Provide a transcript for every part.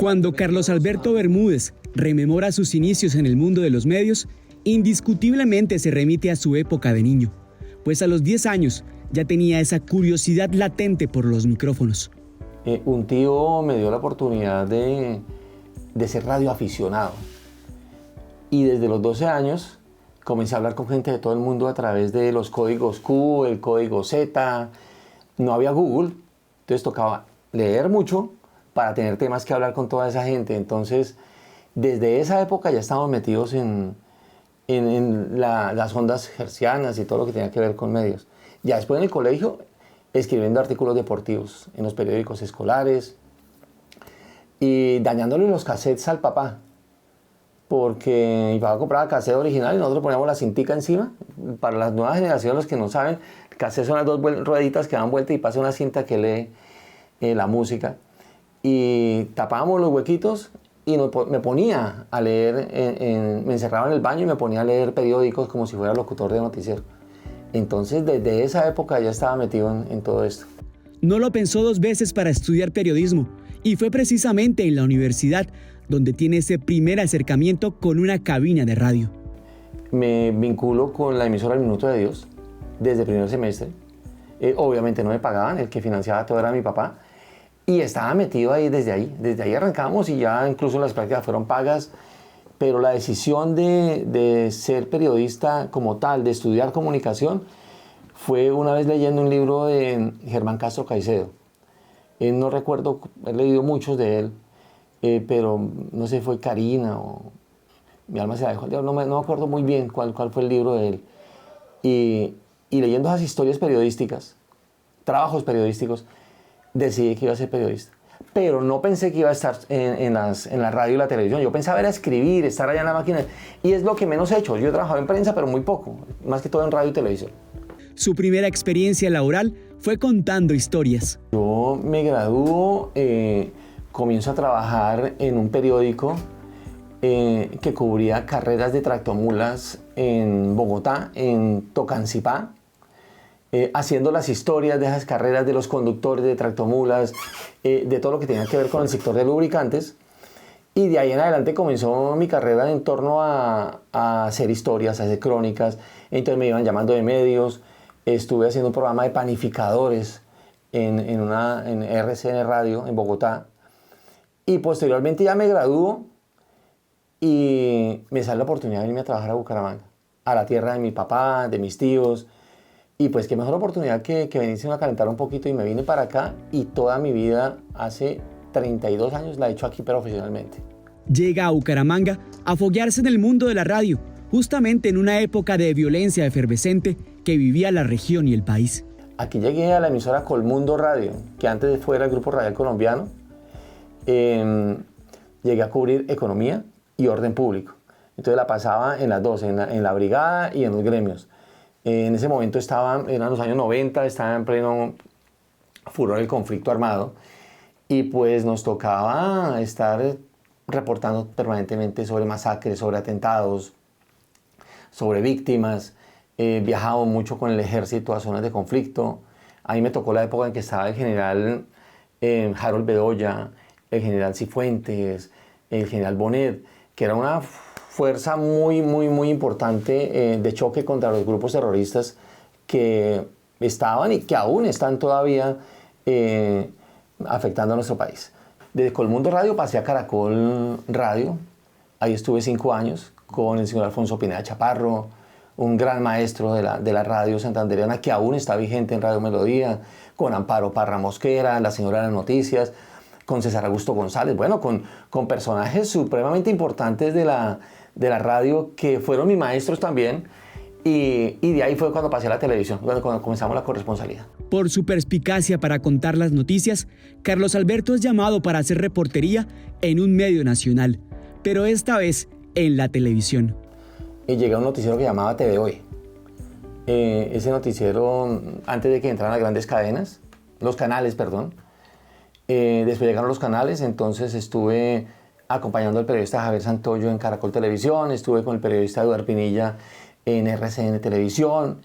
Cuando Carlos Alberto Bermúdez rememora sus inicios en el mundo de los medios, indiscutiblemente se remite a su época de niño, pues a los 10 años ya tenía esa curiosidad latente por los micrófonos. Un tío me dio la oportunidad de ser radioaficionado y desde los 12 años comencé a hablar con gente de todo el mundo a través de los códigos Q, el código Z. No había Google, entonces tocaba leer mucho para tener temas que hablar con toda esa gente. Entonces, desde esa época ya estábamos metidos en las ondas hertzianas y todo lo que tenía que ver con medios. Ya después en el colegio, escribiendo artículos deportivos en los periódicos escolares y dañándole los cassettes al papá, porque mi papá compraba cassette original y nosotros poníamos la cintica encima. Para las nuevas generaciones, los que no saben, el cassette son las dos rueditas que dan vuelta y pasa una cinta que lee la música. Y tapábamos los huequitos y me ponía a leer, me encerraba en el baño y me ponía a leer periódicos como si fuera locutor de noticiero. Entonces, desde esa época ya estaba metido en todo esto. No lo pensó 2 veces para estudiar periodismo y fue precisamente en la universidad donde tiene ese primer acercamiento con una cabina de radio. Me vinculo con la emisora El Minuto de Dios desde el primer semestre. Obviamente no me pagaban, el que financiaba todo era mi papá. Y estaba metido ahí. Desde ahí arrancamos y ya incluso las prácticas fueron pagas. Pero la decisión de ser periodista como tal, de estudiar comunicación, fue una vez leyendo un libro de Germán Castro Caicedo. No recuerdo, he leído muchos de él, pero no sé, fue Karina o Mi alma se la dejó al diablo, no me acuerdo muy bien cuál fue el libro de él. Y leyendo esas historias periodísticas, trabajos periodísticos, decidí que iba a ser periodista. Pero no pensé que iba a estar en la radio y la televisión. Yo pensaba era escribir, estar allá en la máquina. Y es lo que menos he hecho. Yo he trabajado en prensa, pero muy poco. Más que todo en radio y televisión. Su primera experiencia laboral fue contando historias. Yo me gradúo, comienzo a trabajar en un periódico que cubría carreras de tractomulas en Bogotá, en Tocancipá. Haciendo las historias de esas carreras de los conductores de tractomulas, de todo lo que tenía que ver con el sector de lubricantes. Y de ahí en adelante comenzó mi carrera en torno a hacer historias, a hacer crónicas. Entonces me iban llamando de medios. Estuve haciendo un programa de panificadores en RCN Radio en Bogotá. Y posteriormente ya me graduó y me sale la oportunidad de irme a trabajar a Bucaramanga, a la tierra de mi papá, de mis tíos. Y pues qué mejor oportunidad que venirse a calentar un poquito, y me vine para acá y toda mi vida, hace 32 años, la he hecho aquí profesionalmente. Llega a Bucaramanga a foguearse en el mundo de la radio, justamente en una época de violencia efervescente que vivía la región y el país. Aquí llegué a la emisora Colmundo Radio, que antes fuera el Grupo Radial Colombiano. Llegué a cubrir economía y orden público. Entonces la pasaba en las dos, en la brigada y en los gremios. En ese momento eran los años 90, estaba en pleno furor el conflicto armado y pues nos tocaba estar reportando permanentemente sobre masacres, sobre atentados, sobre víctimas. Viajaba mucho con el ejército a zonas de conflicto. A mí me tocó la época en que estaba el general Harold Bedoya, el general Cifuentes, el general Bonet, que era una fuerza muy importante de choque contra los grupos terroristas que estaban y que aún están todavía afectando a nuestro país. Desde Colmundo Radio pasé a Caracol Radio. Ahí estuve 5 años con el señor Alfonso Pineda Chaparro, un gran maestro de la radio santandereana que aún está vigente en Radio Melodía, con Amparo Parra Mosquera, la señora de las noticias, con César Augusto González, bueno, con personajes supremamente importantes de la radio que fueron mis maestros también, y de ahí fue cuando pasé a la televisión, cuando comenzamos la corresponsalía. Por su perspicacia para contar las noticias, Carlos Alberto es llamado para hacer reportería en un medio nacional, pero esta vez en la televisión. Y llegué a un noticiero que llamaba TV Hoy. Ese noticiero, antes de que entraran las grandes cadenas, los canales, perdón, después llegaron los canales, entonces estuve acompañando al periodista Javier Santoyo en Caracol Televisión, estuve con el periodista Eduardo Pinilla en RCN Televisión,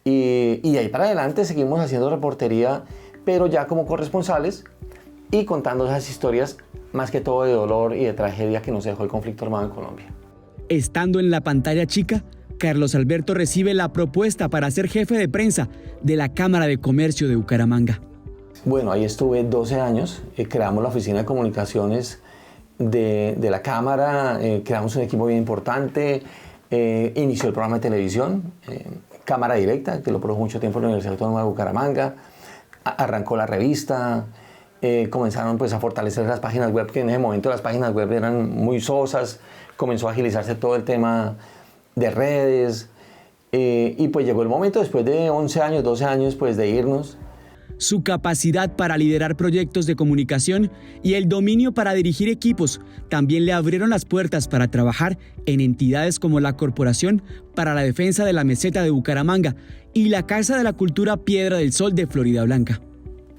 y de ahí para adelante seguimos haciendo reportería, pero ya como corresponsales, y contando esas historias, más que todo de dolor y de tragedia que nos dejó el conflicto armado en Colombia. Estando en la pantalla chica, Carlos Alberto recibe la propuesta para ser jefe de prensa de la Cámara de Comercio de Bucaramanga. Bueno, ahí estuve 12 años, creamos la oficina de comunicaciones de la Cámara, creamos un equipo bien importante, inició el programa de televisión, Cámara Directa, que lo produjo mucho tiempo en la Universidad Autónoma de Bucaramanga, arrancó la revista, comenzaron pues a fortalecer las páginas web, que en ese momento las páginas web eran muy sosas, comenzó a agilizarse todo el tema de redes, y pues llegó el momento después de 11 años, 12 años pues de irnos. Su capacidad para liderar proyectos de comunicación y el dominio para dirigir equipos también le abrieron las puertas para trabajar en entidades como la Corporación para la Defensa de la Meseta de Bucaramanga y la Casa de la Cultura Piedra del Sol de Floridablanca.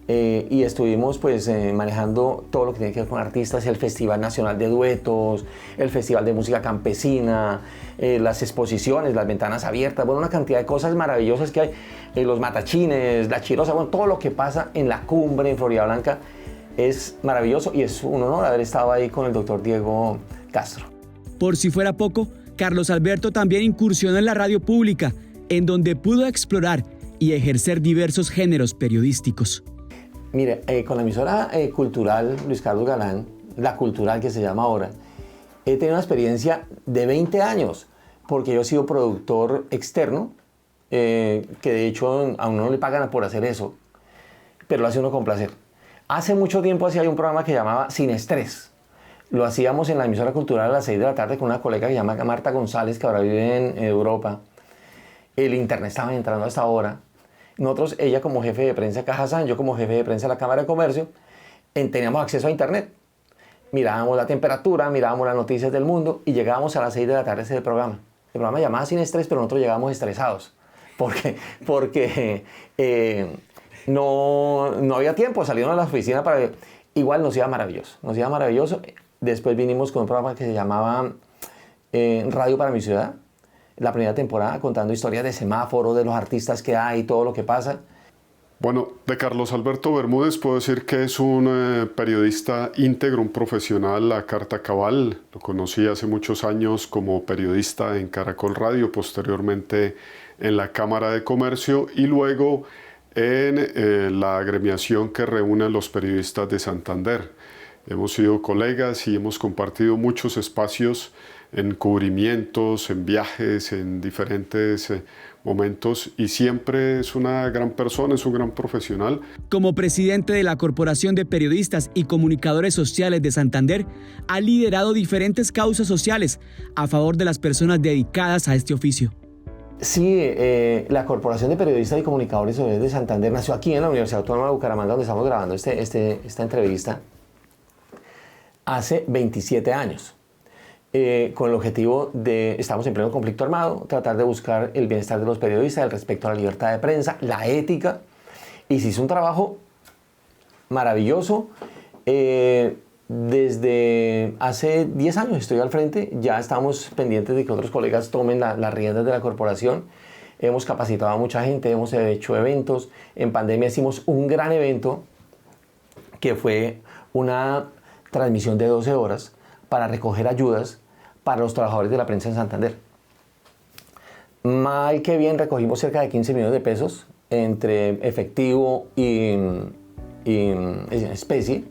Y estuvimos pues manejando todo lo que tiene que ver con artistas, el Festival Nacional de Duetos, el Festival de Música Campesina, las exposiciones, las ventanas abiertas, bueno, una cantidad de cosas maravillosas que hay, los matachines, la chirosa, bueno, todo lo que pasa en la cumbre en Floridablanca es maravilloso y es un honor haber estado ahí con el doctor Diego Castro. Por si fuera poco, Carlos Alberto también incursionó en la radio pública, en donde pudo explorar y ejercer diversos géneros periodísticos. Mire, con la emisora cultural Luis Carlos Galán, la cultural que se llama ahora, he tenido una experiencia de 20 años, porque yo he sido productor externo, que de hecho a uno no le pagan por hacer eso, pero lo hace uno con placer. Hace mucho tiempo hacía un programa que llamaba Sin Estrés. Lo hacíamos en la emisora cultural a las 6 de la tarde con una colega que se llama Marta González, que ahora vive en Europa. El internet estaba entrando hasta ahora. Nosotros, ella como jefe de prensa de Cajazán, yo como jefe de prensa de la Cámara de Comercio, teníamos acceso a internet. Mirábamos la temperatura, mirábamos las noticias del mundo y llegábamos a las 6 de la tarde a hacer el programa. El programa llamaba Sin Estrés, pero nosotros llegábamos estresados. Porque no había tiempo, salieron a la oficina para... Igual nos iba maravilloso. Después vinimos con un programa que se llamaba Radio para mi Ciudad, la primera temporada, contando historias de semáforos, de los artistas que hay, todo lo que pasa. Bueno, de Carlos Alberto Bermúdez puedo decir que es un periodista íntegro, un profesional a carta cabal. Lo conocí hace muchos años como periodista en Caracol Radio, posteriormente en la Cámara de Comercio y luego en la agremiación que reúne a los periodistas de Santander. Hemos sido colegas y hemos compartido muchos espacios en cubrimientos, en viajes, en diferentes momentos y siempre es una gran persona, es un gran profesional. Como presidente de la Corporación de Periodistas y Comunicadores Sociales de Santander, ha liderado diferentes causas sociales a favor de las personas dedicadas a este oficio. Sí, la Corporación de Periodistas y Comunicadores Sociales de Santander nació aquí en la Universidad Autónoma de Bucaramanga, donde estamos grabando esta entrevista, hace 27 años. Con el objetivo de, estamos en pleno conflicto armado, tratar de buscar el bienestar de los periodistas, el respeto a la libertad de prensa, la ética, y se hizo un trabajo maravilloso. Desde hace 10 años estoy al frente, ya estamos pendientes de que otros colegas tomen las riendas de la corporación. Hemos capacitado a mucha gente, hemos hecho eventos. En pandemia hicimos un gran evento que fue una transmisión de 12 horas para recoger ayudas para los trabajadores de la prensa en Santander. Mal que bien recogimos cerca de 15 millones de pesos entre efectivo y especie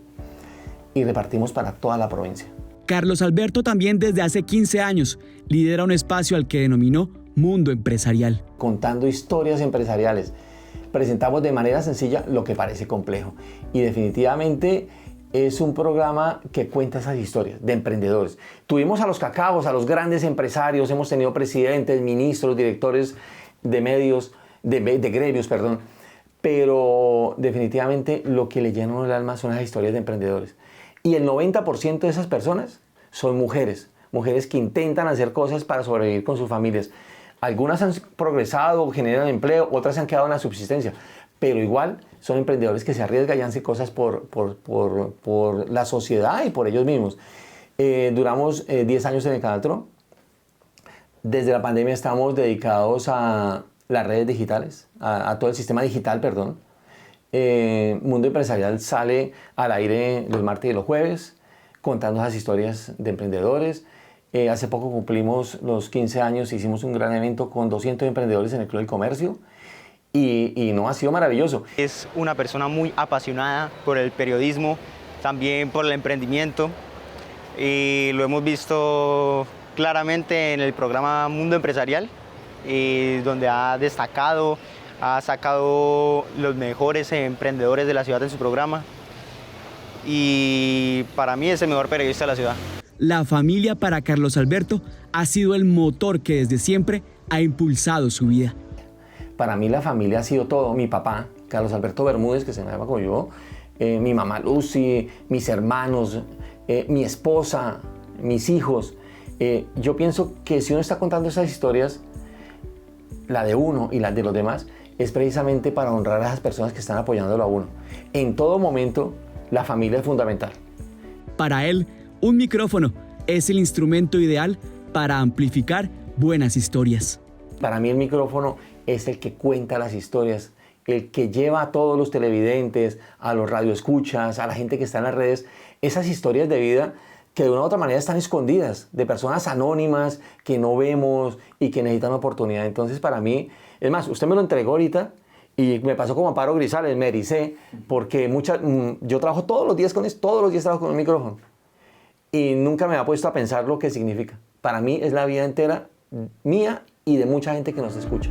y repartimos para toda la provincia. Carlos Alberto también desde hace 15 años lidera un espacio al que denominó Mundo Empresarial. Contando historias empresariales, presentamos de manera sencilla lo que parece complejo y definitivamente es un programa que cuenta esas historias de emprendedores. Tuvimos a los cacaos, a los grandes empresarios, hemos tenido presidentes, ministros, directores de medios, de gremios, perdón, pero definitivamente lo que le llena el alma son las historias de emprendedores. Y el 90% de esas personas son mujeres que intentan hacer cosas para sobrevivir con sus familias. Algunas han progresado, generan empleo, otras se han quedado en la subsistencia, pero igual son emprendedores que se arriesgan y hacen cosas por la sociedad y por ellos mismos. Duramos 10 años en el Canal Tro. Desde la pandemia estamos dedicados a las redes digitales, a todo el sistema digital, perdón. Mundo Empresarial sale al aire los martes y los jueves, contando esas historias de emprendedores. Hace poco cumplimos los 15 años, hicimos un gran evento con 200 emprendedores en el Club del Comercio y no, ha sido maravilloso. Es una persona muy apasionada por el periodismo, también por el emprendimiento, y lo hemos visto claramente en el programa Mundo Empresarial, donde ha destacado, ha sacado los mejores emprendedores de la ciudad en su programa, y para mí es el mejor periodista de la ciudad. La familia para Carlos Alberto ha sido el motor que desde siempre ha impulsado su vida. Para mí la familia ha sido todo. Mi papá, Carlos Alberto Bermúdez, que se me llama como yo, mi mamá Lucy, mis hermanos, mi esposa, mis hijos. Yo pienso que si uno está contando esas historias, la de uno y la de los demás, es precisamente para honrar a esas personas que están apoyándolo a uno. En todo momento, la familia es fundamental. Para él, un micrófono es el instrumento ideal para amplificar buenas historias. Para mí el micrófono es el que cuenta las historias, el que lleva a todos los televidentes, a los radioescuchas, a la gente que está en las redes, esas historias de vida que de una u otra manera están escondidas, de personas anónimas que no vemos y que necesitan una oportunidad. Entonces para mí, es más, usted me lo entregó ahorita y me pasó como Amparo Grisales, me ericé, porque yo trabajo todos los días con esto, todos los días trabajo con el micrófono y nunca me había puesto a pensar lo que significa. Para mí es la vida entera mía y de mucha gente que nos escucha.